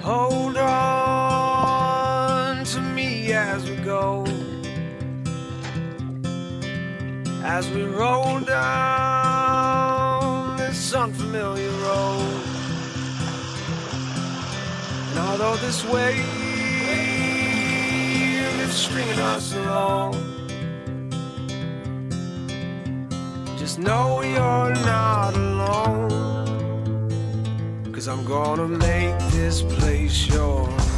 Hold on to me as we go, as we roll down this unfamiliar road. And although this wave is stringing us along, just know you're not alone, 'cause I'm gonna make this place yours.